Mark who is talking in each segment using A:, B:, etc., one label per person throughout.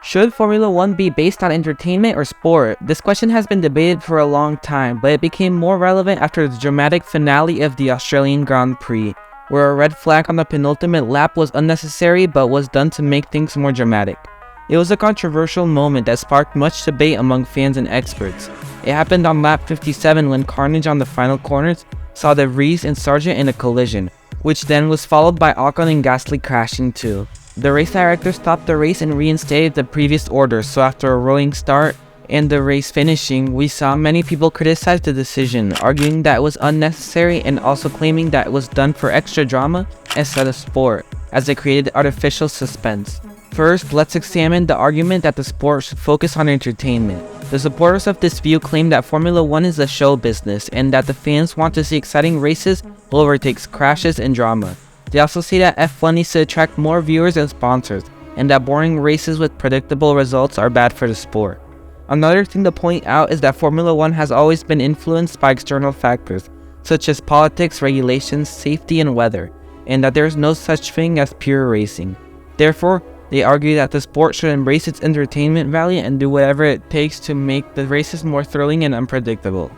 A: Should Formula One be based on entertainment or sport? This question has been debated for a long time, but it became more relevant after the dramatic finale of the Australian Grand Prix, where a red flag on the penultimate lap was unnecessary but was done to make things more dramatic. It was a controversial moment that sparked much debate among fans and experts. It happened on lap 57 when carnage on the final corners saw De Vries and Sargent in a collision, which then was followed by Ocon and Gasly crashing too. The race director stopped the race and reinstated the previous order, so after a rolling start and the race finishing, we saw many people criticize the decision, arguing that it was unnecessary and also claiming that it was done for extra drama instead of sport, as it created artificial suspense. First, let's examine the argument that the sport should focus on entertainment. The supporters of this view claim that Formula One is a show business and that the fans want to see exciting races over takes, crashes, and drama. They also say that F1 needs to attract more viewers and sponsors, and that boring races with predictable results are bad for the sport. Another thing to point out is that Formula One has always been influenced by external factors, such as politics, regulations, safety, and weather, and that there is no such thing as pure racing. Therefore, they argue that the sport should embrace its entertainment value and do whatever it takes to make the races more thrilling and unpredictable.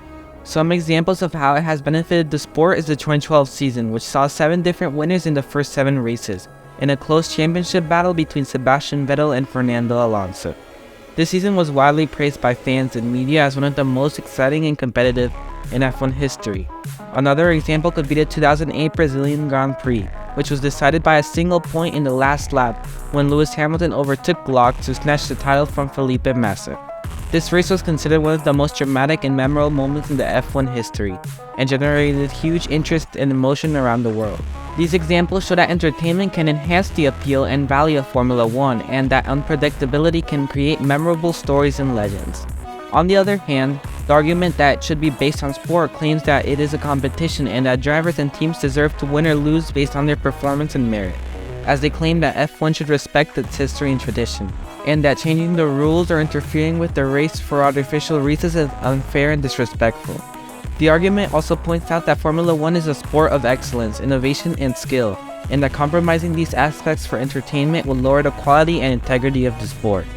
A: Some examples of how it has benefited the sport is the 2012 season, which saw 7 different winners in the first 7 races, in a close championship battle between Sebastian Vettel and Fernando Alonso. This season was widely praised by fans and media as one of the most exciting and competitive in F1 history. Another example could be the 2008 Brazilian Grand Prix, which was decided by a single point in the last lap when Lewis Hamilton overtook Glock to snatch the title from Felipe Massa. This race was considered one of the most dramatic and memorable moments in the F1 history, and generated huge interest and emotion around the world. These examples show that entertainment can enhance the appeal and value of Formula One, and that unpredictability can create memorable stories and legends. On the other hand, the argument that it should be based on sport claims that it is a competition and that drivers and teams deserve to win or lose based on their performance and merit, as they claim that F1 should respect its history and tradition, and that changing the rules or interfering with the race for artificial reasons is unfair and disrespectful. The argument also points out that Formula One is a sport of excellence, innovation, and skill, and that compromising these aspects for entertainment will lower the quality and integrity of the sport.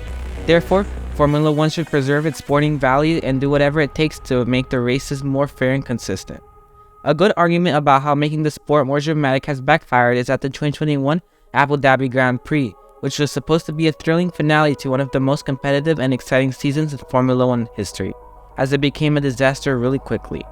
A: Therefore, Formula One should preserve its sporting value and do whatever it takes to make the races more fair and consistent. A good argument about how making the sport more dramatic has backfired is at the 2021 Abu Dhabi Grand Prix, which was supposed to be a thrilling finale to one of the most competitive and exciting seasons in Formula One history, as it became a disaster really quickly.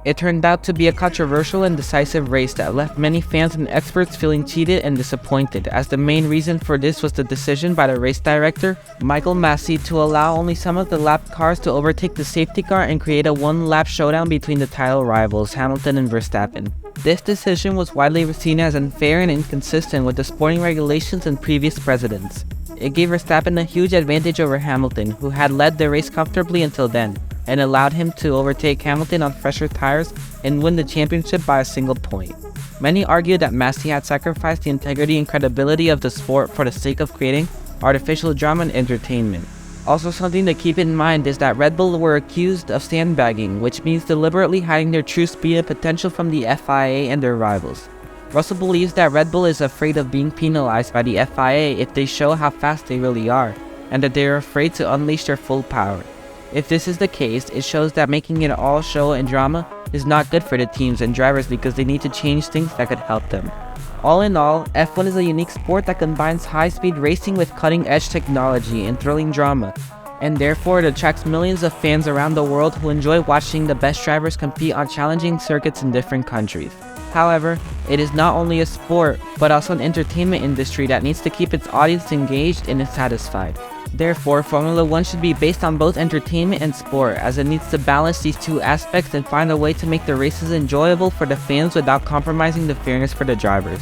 A: It turned out to be a controversial and decisive race that left many fans and experts feeling cheated and disappointed, as the main reason for this was the decision by the race director, Michael Masi, to allow only some of the lap cars to overtake the safety car and create a one-lap showdown between the title rivals, Hamilton and Verstappen. This decision was widely seen as unfair and inconsistent with the sporting regulations and previous precedents. It gave Verstappen a huge advantage over Hamilton, who had led the race comfortably until then, and allowed him to overtake Hamilton on fresher tires and win the championship by a single point. Many argue that Masi had sacrificed the integrity and credibility of the sport for the sake of creating artificial drama and entertainment. Also, something to keep in mind is that Red Bull were accused of sandbagging, which means deliberately hiding their true speed and potential from the FIA and their rivals. Russell believes that Red Bull is afraid of being penalized by the FIA if they show how fast they really are, and that they are afraid to unleash their full power. If this is the case, it shows that making it all show and drama is not good for the teams and drivers because they need to change things that could help them. All in all, F1 is a unique sport that combines high-speed racing with cutting-edge technology and thrilling drama, and therefore it attracts millions of fans around the world who enjoy watching the best drivers compete on challenging circuits in different countries. However, it is not only a sport, but also an entertainment industry that needs to keep its audience engaged and satisfied. Therefore, Formula One should be based on both entertainment and sport, as it needs to balance these two aspects and find a way to make the races enjoyable for the fans without compromising the fairness for the drivers.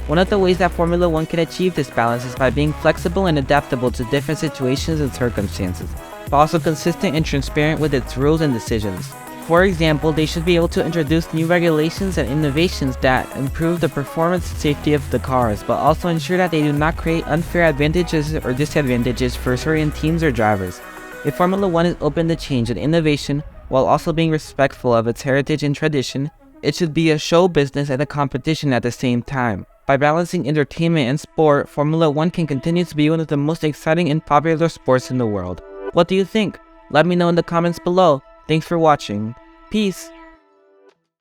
A: One of the ways that Formula One can achieve this balance is by being flexible and adaptable to different situations and circumstances, but also consistent and transparent with its rules and decisions. For example, they should be able to introduce new regulations and innovations that improve the performance and safety of the cars, but also ensure that they do not create unfair advantages or disadvantages for certain teams or drivers. If Formula One is open to change and innovation, while also being respectful of its heritage and tradition, it should be a show business and a competition at the same time. By balancing entertainment and sport, Formula One can continue to be one of the most exciting and popular sports in the world. What do you think? Let me know in the comments below. Thanks for watching. Peace!